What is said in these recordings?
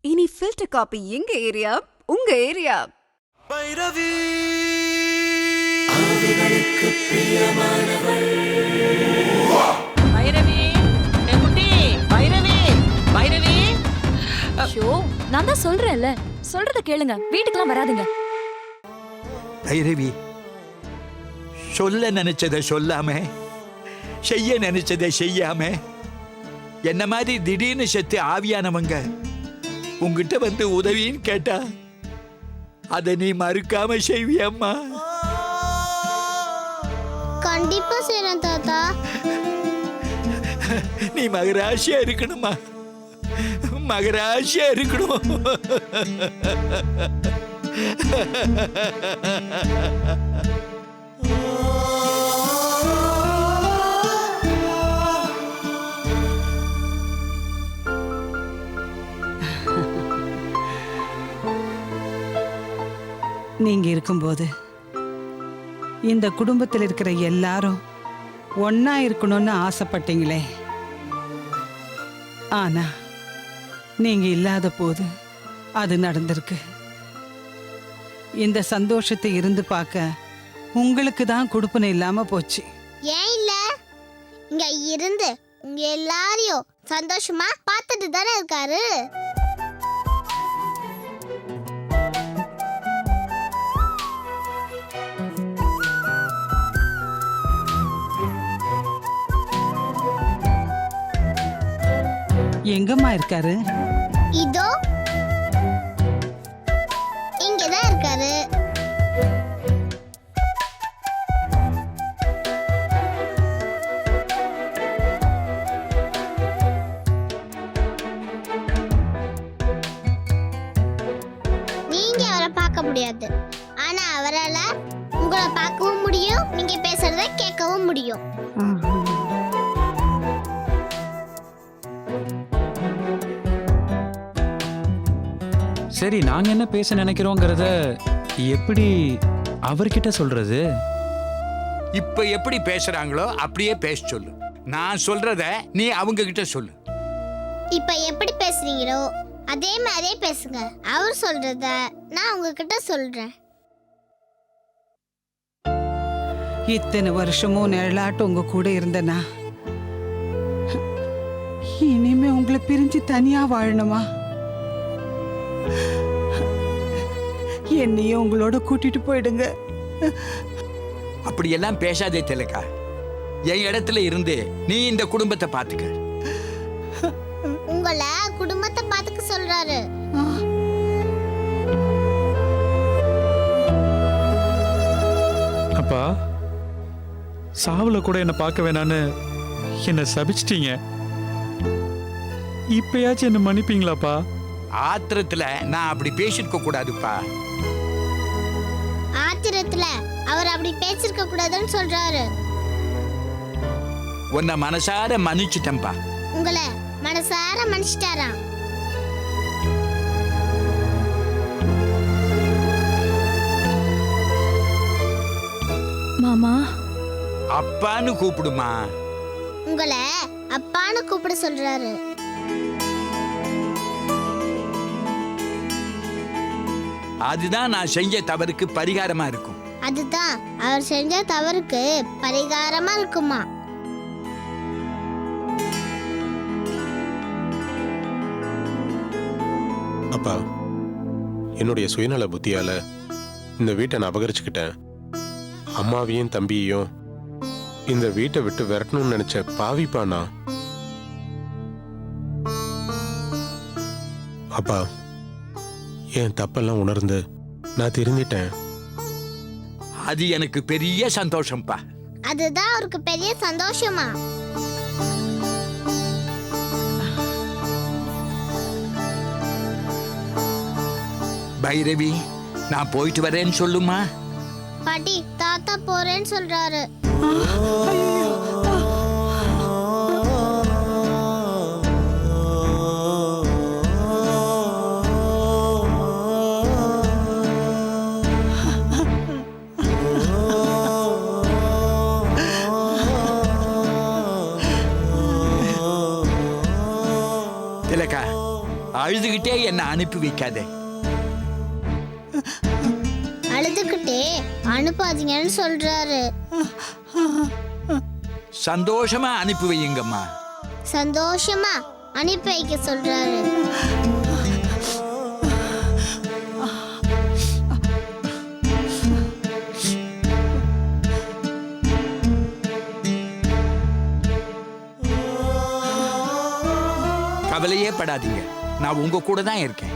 இனி filter coffee எங்க area, உங்க ஏரியா. பைரவி பைரவி, என் குட்டி, பைரவி, பைரவி. ஐயோ, நான் தான் சொல்றேன்ல, சொல்றத கேளுங்க, வீட்டுக்குலாம் வராதுங்க. பைரவி, சொல்ல நினைச்சதை சொல்லாம, செய்ய நினைச்சதை செய்யாம, என்ன மாதிரி திடீர்னு செத்து ஆவியானவங்க உங்ககிட்ட வந்து உதவின்னு கேட்டா அதை நீ மறுக்காம செய்வியம்மா? கண்டிப்பா செய்றேன் தாத்தா. நீ மகராசியா இருக்கணுமா, மகராசியா இருக்கணும். நீங்க இருக்கும்போது இந்த குடும்பத்தில் இருக்கிற எல்லாரும் ஒன்னா இருக்கணும்னு ஆசைப்பட்டீங்களே, ஆனா நீங்க இல்லாத போது அது நடந்திருக்கு. இந்த சந்தோஷத்தை இருந்து பார்க்க உங்களுக்கு தான் கொடுப்பனை இல்லாம போச்சு. ஏன் இல்ல, இங்க இருந்து உங்க எல்லாரையும் சந்தோஷமா பார்த்துட்டு தானே இருக்காரு. எங்கம்மா இருக்காரு? இதோ இங்கதான் இருக்காரு. நீங்க அவரை பார்க்க முடியாது, ஆனா அவரால உங்களை பார்க்கவும் முடியும், நீங்க பேசுறத கேட்கவும் முடியும். சரி, நாங்க என்ன பேச நினைக்கிறோங்கிறத எப்படி அவர்கிட்ட சொல்றது? இப்ப எப்படி பேசுறாங்களோ அப்படியே பேச சொல்லு. நான் சொல்றத நீ அவங்க கிட்ட சொல்லு. இப்ப எப்படி பேசுறீங்களோ அதே மாதிரியே பேசுங்க. அவர் சொல்றத நான் உங்ககிட்ட சொல்றேன். இத்தனை வருஷமும் நிழலாட்டு உங்க கூட இருந்தனா, இனிமே உங்களை பிரிஞ்சு தனியா வாழணுமா? என்னையும் உங்களோட கூட்டிட்டு போயிடுங்க. அப்படியெல்லாம் பேசாதே திலகா. என் இடத்துல இருந்து நீ இந்த குடும்பத்தை பாத்துக்க. உங்களை குடும்பத்தை பாத்துக்க சொல்றாரு. அப்பா, சாவுல கூட என்ன பார்க்க வேணான்னு என்ன சபிச்சிட்டீங்க. இப்பயாச்சும் என்ன மன்னிப்பீங்களாப்பா? ஆத்திரத்துல நான் அப்படி பேசிருக்க கூடாதுப்பா. ஆத்திரத்துல அவர் அப்படி பேசிருக்க கூடாதுன்னு சொல்றாரு. உன்னை மனசார மன்னிச்சுட்டேன்பா. உங்களை மனசார மன்னிச்சிட்டாராம். மாமா, அப்பான்னு கூப்பிடுமா. உங்களை அப்பான்னு கூப்பிட சொல்றாரு. அதுதான் நான் செஞ்ச தவறுக்கு பரிகாரமா இருக்கும். அதுதான் அவர் செஞ்ச தவறுக்கு பரிகாரமா இருக்குமா. அப்பா, என்னுடைய சுயநல புத்தியால இந்த வீட்டை நான் அபகரிச்சுக்கிட்டேன். அம்மாவையும் தம்பியையும் இந்த வீட்டை விட்டு விரட்டணும்னு நினைச்ச பாவிப்பா நான். அப்பா, என் தப்பெல்லாம் உணர்ந்து நான் திருந்திட்டேன். அது எனக்கு பெரிய சந்தோஷம்ப்பா. அதுதான் அவருக்கு பெரிய சந்தோஷமா. பைரவி, நான் போயிட்டு வரேன்னு சொல்லுமா. பாட்டி, தாத்தா போறேன்னு சொல்றாரு. அழுதுகிட்டே என்ன அனுப்பி வைக்காதே. அழுதுகிட்டே அனுப்பாதீங்கன்னு சொல்றாரு. சந்தோஷமா அனுப்பி வையுங்கம்மா. சந்தோஷமா அனுப்பி வைக்க சொல்றாரு. கவலையே படாதீங்க, நான் உங்க கூட தான் இருக்கேன்.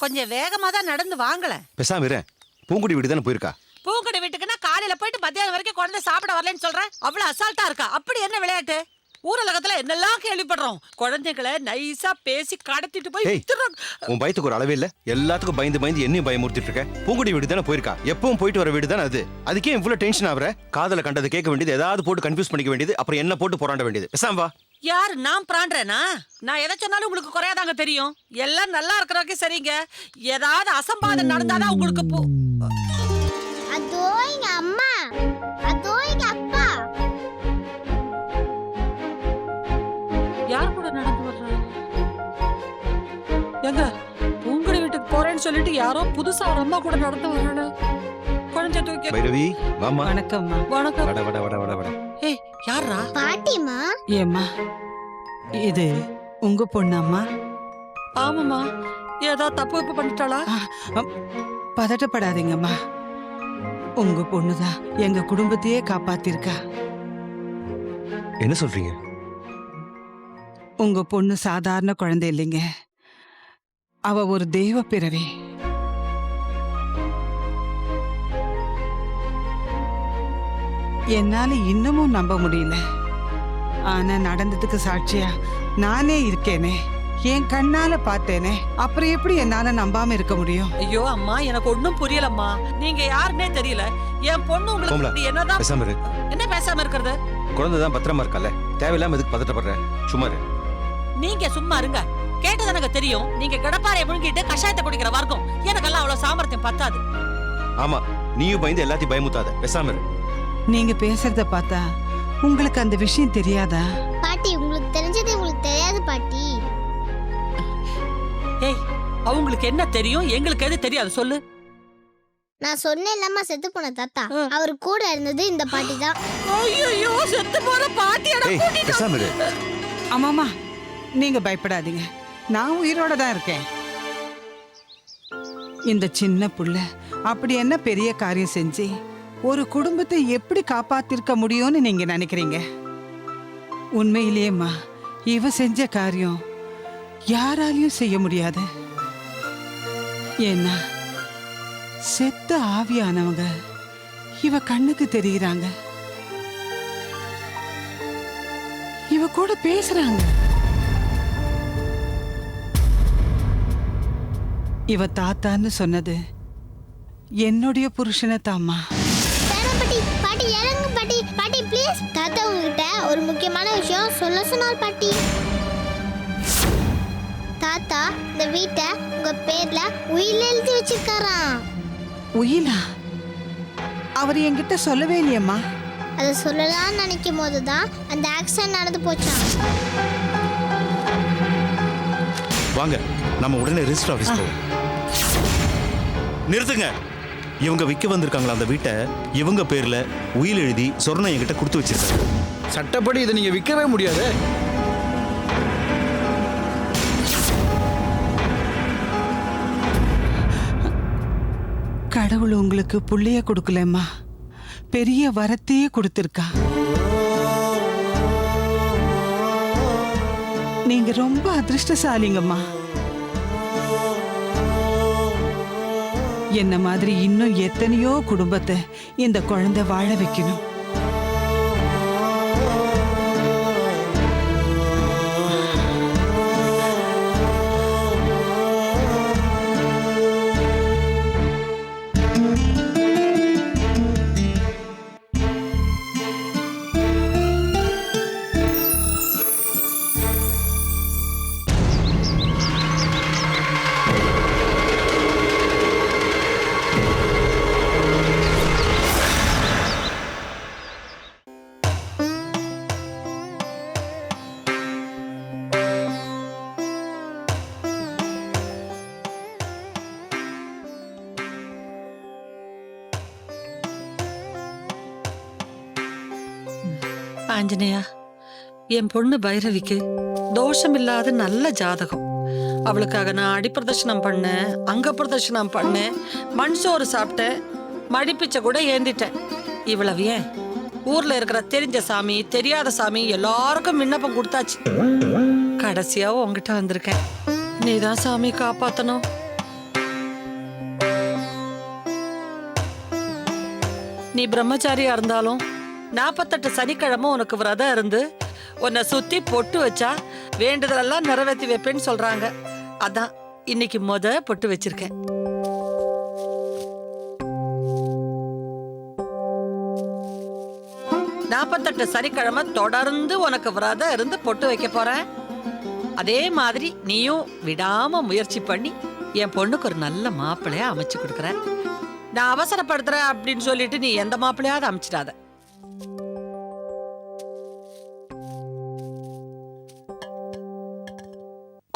கொஞ்சம் வேகமா தான் நடந்து வாங்கல. பேசாம இரு. பூங்குடி வீடு தானே போயிருக்கா? பூங்கடை வீட்டுக்குன்னா காலையில போயிட்டு மத்தியானம் வரைக்கும் குழந்தை சாப்பிட வரலன்னு சொல்றேன். அவ்வளவு அசால்ட்டா இருக்கா. அப்படி என்ன விளையாட்டு? ஊரலகத்துல என்னெல்லாம் கேள்விப்படுறோம். குழந்தைகளை நைஸா பேசி கடத்திட்டு போய் வித்துறாங்க. உன் பயத்துக்கு ஒரு அளவே இல்ல. எல்லாத்துக்கும் பயந்து பயந்து என்னையும் பயமுறுத்திட்டு இருக்க. பூங்குடி வீடு தானே போயிருக்கா? எப்பவும் போயிட்டு வர வீடு தானே அது. அதுக்கே இவ்வளவு டென்ஷன் ஆகுற? காதல கண்டதை கேட்க வேண்டியது, ஏதாவது போட்டு கன்ஃபியூஸ் பண்ணிக்க வேண்டியது, அப்புறம் என்ன போட்டு போராட வேண்டியது. பேசாம வா. யாரு நான் பிராண்டேனா? நான் எதை சொன்னாலும் உங்களுக்கு குறையாதாங்க தெரியும். எல்லாம் நல்லா இருக்கிறவங்க சரிங்க. ஏதாவது அசம்பாதம் நடந்தாதான் உங்களுக்கு அதோ எங்க அம்மா, அதோ எங்க அப்பா. யார் கூட நடந்து வர்றாங்க? எங்க பூங்கடை வீட்டுக்கு போறேன்னு சொல்லிட்டு யாரோ புதுசா ஒரு அம்மா கூட நடந்து வர்றாங்க. குழந்தை தூக்கி. பைரவி வாமா. வணக்கம்மா. வணக்கம். வட வட வட வட வட. ஏய் யாரா? பாட்டிமா. ஏம்மா இது உங்க பொண்ணாம்மா? ஆமாமா. ஏதோ தப்பு பண்ணிட்டாளா? பதட்டப்படாதீங்கம்மா. உங்க பொண்ணுதான் எங்க குடும்பத்தையே காப்பாத்திருக்கா. என்ன சொல்றீங்க? உங்க பொண்ணு சாதாரண குழந்தை இல்லைங்க. அவ ஒரு தெய்வ பிறவி. என்னால இன்னமும் நம்ப முடியல. ஆனா நடந்ததுக்கு சாட்சியா நானே இருக்கேனே, என் கண்ணால பார்த்தேனே. அப்புறம் எப்படி என்னால நம்பாம இருக்க முடியும்? ஐயோ அம்மா, எனக்கு ஒண்ணும் புரியலம்மா. நீங்க யாருன்னே தெரியல. என் பொண்ணு உங்களுக்கு என்னதான்? பேசாம இரு. என்ன பேசாம இருக்கிறது? குழந்தைதான் பத்திரமா இருக்கல. தேவையில்லாம எதுக்கு பதட்டப்படுற? சும்மா இரு. நீங்க சும்மா இருங்க. கேட்டது எனக்கு தெரியும். நீங்க கடப்பாறையை முழுங்கிட்டு கஷாயத்தை குடிக்கிற வர்க்கம். எனக்கெல்லாம் அவ்வளவு சாமர்த்தியம் பத்தாது. ஆமா, நீயும் பயந்து எல்லாத்தையும் பயமுத்தாத. பேசாம இரு. நீங்க பேசுறத பார்த்தா உங்களுக்கு அந்த விஷயம் தெரியாதா? பாட்டி, உங்களுக்கு தெரிஞ்சது உங்களுக்கு தெரியாது பாட்டி. ஏய், அவங்களுக்கு என்ன தெரியும், எங்களுக்கு எது தெரியாது சொல்லு. நான் சொன்னேன் இல்லம்மா, செத்து போன தாத்தா அவர் கூட இருந்தது இந்த பாட்டி தான். ஐயோ, செத்து போற பாட்டியடா ஏய், கூட்டிட்டு. பேசாம இரு. ஆமாமா, நீங்க பயப்படாதீங்க. நான் உயிரோட தான் இருக்கேன். இந்த சின்ன புள்ள அப்படி என்ன பெரிய காரியம் செஞ்சு ஒரு குடும்பத்தை எப்படி காப்பாத்திருக்க முடியும்னு நீங்க நினைக்கிறீங்க? உண்மையிலேயேம்மா, இவ செஞ்ச காரியம் யாராலையும் செய்ய முடியாது. ஏன்னா செத்த ஆவியானவங்க இவ கண்ணுக்கு தெரியுறாங்க, இவ கூட பேசுறாங்க. இவ தாத்தான்னு சொன்னது என்னுடைய புருஷனை தாம்மா. பாட்டி, பாட்டி இறங்கு பாட்டி. பாட்டி ப்ளீஸ். தாத்தா உங்ககிட்ட ஒரு முக்கியமான விஷயம் சொல்ல சொன்னார் பாட்டி. தாத்தா இந்த வீட்டை உங்க பேர்ல உயில எழுதி வச்சிருக்காராம். உயிலா? அவர் என்கிட்ட சொல்லவே இல்லையம்மா. அதை சொல்லலாம்னு நினைக்கும் போதுதான் அந்த ஆக்சிடென்ட் நடந்து போச்சான். வாங்க, நம்ம உடனே ரெஜிஸ்டர் ஆபீஸ் போவோம். நிறுத்துங்க. இவங்க விற்க வந்திருக்காங்களா அந்த வீட்டை இவங்க பேர்ல உயில் எழுதி சொர்ணம் என்கிட்ட கொடுத்து வச்சிருக்காங்க. சட்டப்படி இதை நீங்க விற்கவே முடியாது. கடவுள் உங்களுக்கு புள்ளைய கொடுக்கலம்மா, பெரிய வரத்தையே கொடுத்திருக்கா. நீங்க ரொம்ப அதிர்ஷ்டசாலிங்கம்மா. என்ன மாதிரி இன்னும் எத்தனையோ குடும்பத்தை இந்த குழந்தை வாழ வைக்கணும். ஆஞ்சநேயா, என் பொண்ணு பைரவிக்கு தோஷமில்லாத நல்ல ஜாதகம். அவளுக்காக நான் அடிப்பிரதர்ஷனம் பண்ணேன், அங்க பிரதர்ஷனம் பண்ணேன், மண் சோறு சாப்பிட்டேன், மடிப்பிச்சை கூட ஏந்திட்டேன். இவ்வளவு ஏன் ஊர்ல இருக்கிற தெரிஞ்ச சாமி தெரியாத சாமி எல்லாருக்கும் விண்ணப்பம் கொடுத்தாச்சு. கடைசியா உங்ககிட்ட வந்திருக்கேன். நீதான் சாமி காப்பாத்தணும். நீ பிரம்மச்சாரியா இருந்தாலும் 48 சனிக்கிழமை உனக்கு விரதம் இருந்து உன்னை சுத்தி பொட்டு வச்சா வேண்டுதலெல்லாம் நிறைவேற்றி வைப்பேன்னு சொல்றாங்க. அதான் இன்னைக்கு பொட்டு வச்சிருக்கேன். நாற்பத்தெட்டு சனிக்கிழமை தொடர்ந்து உனக்கு விரதம் இருந்து பொட்டு வைக்க போறேன். அதே மாதிரி நீயும் விடாம முயற்சி பண்ணி என் பொண்ணுக்கு ஒரு நல்ல மாப்பிள்ளையா அமைச்சு கொடுக்குற. நான் அவசரப்படுத்துறேன் அப்படின்னு சொல்லிட்டு நீ எந்த மாப்பிள்ளையாவது அமைச்சிடாத.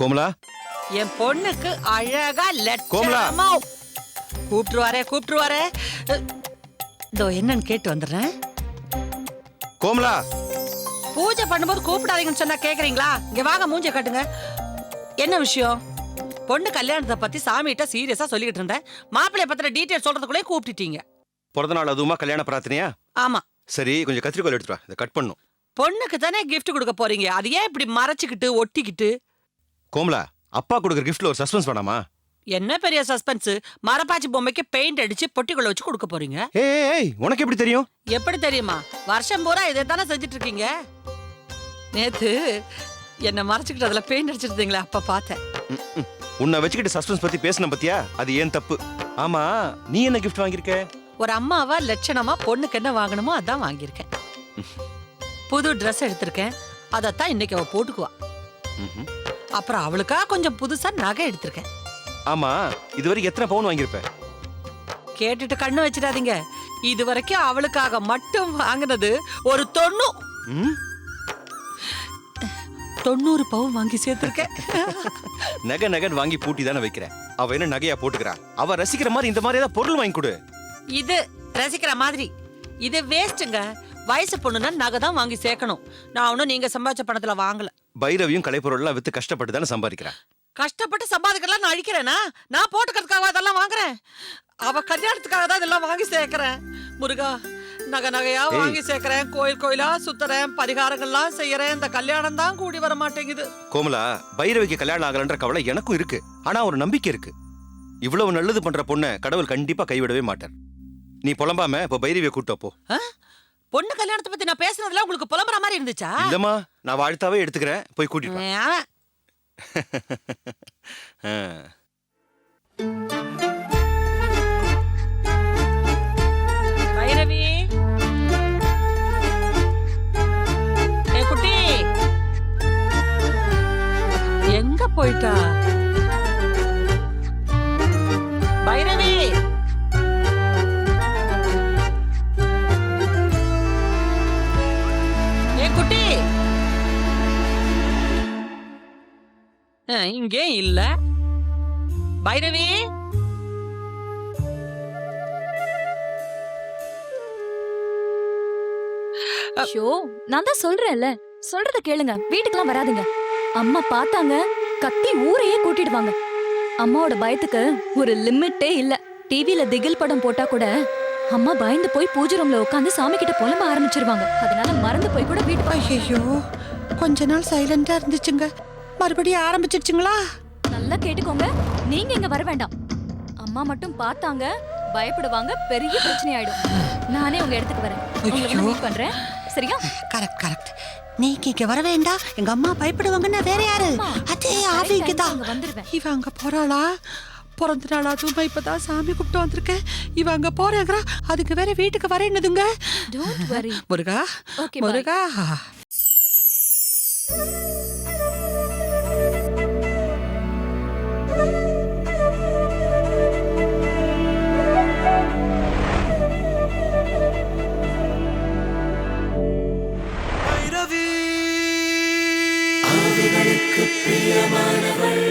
கோமலா, என் பொண்ணுக்கு அழகா லட்சணமா கூப்பிட்டுருவாரே. இதோ என்னன்னு கேட்டு வந்துடுறேன். கோமலா, பூஜை பண்ணும்போது கூப்பிடாதீங்கன்னு சொன்னா கேக்குறீங்களா? இங்க வாங்க, மூஞ்ச காட்டுங்க. என்ன விஷயம்? பொண்ணு கல்யாணத்தை பத்தி சாமிகிட்ட சீரியஸா சொல்லிக்கிட்டு இருந்தேன். மாப்பிள்ளைய பத்திர டீட்டெயில் சொல்றதுக்குள்ளே கூப்பிட்டுட்டீங்க. பிறந்த நாள் அதுவுமா கல்யாண பிரார்த்தனையா? ஆமா. சரி, கொஞ்சம் கத்திரிக்கோல் எடுத்துட்டு வா, இதை கட் பண்ணும். பொண்ணுக்கு தானே கிஃப்ட் கொடுக்க போறீங்க, அது ஏன் இப்படி மறைச்சுக்கிட்டு ஒட்டிக்கிட்டு? கோமலா, அப்பா கொடுக்குற கிஃப்ட்ல ஒரு சஸ்பென்ஸ் வேணாமா? என்ன பெரிய சஸ்பென்ஸ்? மரப்பாச்சி பொம்மைக்கு பெயிண்ட் அடிச்சு பொட்டிக்குள்ள வச்சு கொடுக்க போறீங்க. ஏய், உனக்கு எப்படி தெரியும்? எப்படி தெரியுமா? வருஷம் பூரா இதை தானே செஞ்சுட்டு இருக்கீங்க. நேத்து என்ன மறைச்சுக்கிட்டு அதுல பெயிண்ட் அடிச்சிருந்தீங்களா, அப்ப பார்த்தேன். உன்னை வச்சுக்கிட்டு சஸ்பென்ஸ் பத்தி பேசின பத்தியா? அது ஏன் தப்பு. ஆமா, நீ என்ன கிஃப்ட் வாங்கியிருக்க? ஒரு அம்மாவா லட்சணமா பொண்ணுக்கு என்ன வாங்கணுமோ அதான் வாங்கியிருக்கேன். புது ட்ரெஸ் எடுத்திருக்கேன், அதத்தான் இன்னைக்கு அவ போட்டுக்குவா. அப்புறம் அவளுக்கா கொஞ்சம் புதுசா நகை எடுத்திருக்கேன். ஆமா, இதுவரைக்கும் எத்தனை பவுன் வாங்கியிருப்ப? கேட்டுட்டு கண்ணு வச்சிடாதீங்க. இது வரைக்கும் அவளுக்காக மட்டும் வாங்கினது ஒரு 90 பவுன் வாங்கி சேர்த்திருக்கேன். நகை வாங்கி பூட்டி தானே வைக்கிறேன். அவ என்ன நகையா போட்டுக்கிறா? அவ ரசிக்கிற மாதிரி இந்த மாதிரி ஏதாவது பொருள் வாங்கி கொடு. இது ரசிக்கிற மாதிரி, இது வேஸ்ட்டுங்க. வயசு பொண்ணுன்னா நகை தான் வாங்கி சேர்க்கணும். நான் ஒன்னும் நீங்க சம்பாதிச்ச பணத்துல வாங்கல. பைரவியும் கலைப்பொருள்லாம் வித்து கஷ்டப்பட்டு தானே சம்பாதிக்கிறேன். கஷ்டப்பட்டு சம்பாதிக்கலாம் நான் அழிக்கிறேனா? நான் போட்டுக்கிறதுக்காக அதெல்லாம் வாங்குறேன். அவ கல்யாணத்துக்காக தான் இதெல்லாம் வாங்கி சேர்க்கிறேன். முருகா, நகையா வாங்கி சேர்க்கிறேன், கோயிலா சுத்துறேன், பரிகாரங்கள்லாம் செய்யறேன். இந்த கல்யாணம் தான் கூடி வர மாட்டேங்குது. கோமலா, பைரவிக்கு கல்யாணம் ஆகலன்ற கவலை எனக்கும் இருக்கு. ஆனா ஒரு நம்பிக்கை இருக்கு. இவ்வளவு நல்லது பண்ற பொண்ணை கடவுள் கண்டிப்பா கைவிடவே மாட்டார். நீ புலம்பாம இப்ப பைரவியை கூட்டு போ. பொண்ணு கல்யாணத்தை பத்தி நான் பேசுனதுல உங்களுக்கு புலம்புற மாதிரி இருந்துச்சா? இல்லம்மா, நான் வாழ்த்தாவே எடுத்துக்கிறேன். போய் கூட்டிட்டு வா. பைரவி, குட்டி எங்க போயிட்டா? பைரவி, குட்டி இங்கே இல்ல. பைரவி, ஷோ நான் தான் சொல்றேன்ல, சொல்றத கேளுங்க. வீட்டுக்குலாம் வராதுங்க. அம்மா பார்த்தாங்க கத்தி ஊரையே கூட்டிடுவாங்க. அம்மாவோட பயத்துக்கு ஒரு லிமிட்டே இல்ல. டிவில திகில் படம் போட்டா கூட அம்மா பயந்து போய் பூஜை ரூம்ல உட்காந்து சாமி கிட்ட புலம்ப ஆரம்பிச்சிருவாங்க. அதனால மறந்து போய் கூட வீட்டுக்கு ஐயோ கொஞ்ச நாள் சைலண்டா இருந்துச்சுங்க, மறுபடியும் ஆரம்பிச்சிடுச்சுங்களா? நல்லா கேட்டுக்கோங்க. நீங்க இங்க வர வேண்டாம். அம்மா மட்டும் பார்த்தாங்க பயப்படுவாங்க, பெரிய பிரச்சனை ஆயிடும். நானே உங்க இடத்துக்கு வரேன், உங்களை மீட் பண்றேன். சரியா? Correct correct. நீங்க இங்க வர வேண்டாம், எங்க அம்மா பயப்படுவாங்கன்னா வேற யாரு? அதே ஆவிக்கு தான். வந்துருவேன். இவ அங்க போறாளா? பிறந்த நாள் அதுவும் இப்பதான் சாமி கூப்பிட்டு வந்திருக்கேன். இவ அங்க போறேங்கிறா, அதுக்கு வேற வீட்டுக்கு வரேன்னுதுங்க. Don't worry. Muruga Okay, bye. Muruga. Priyamanaval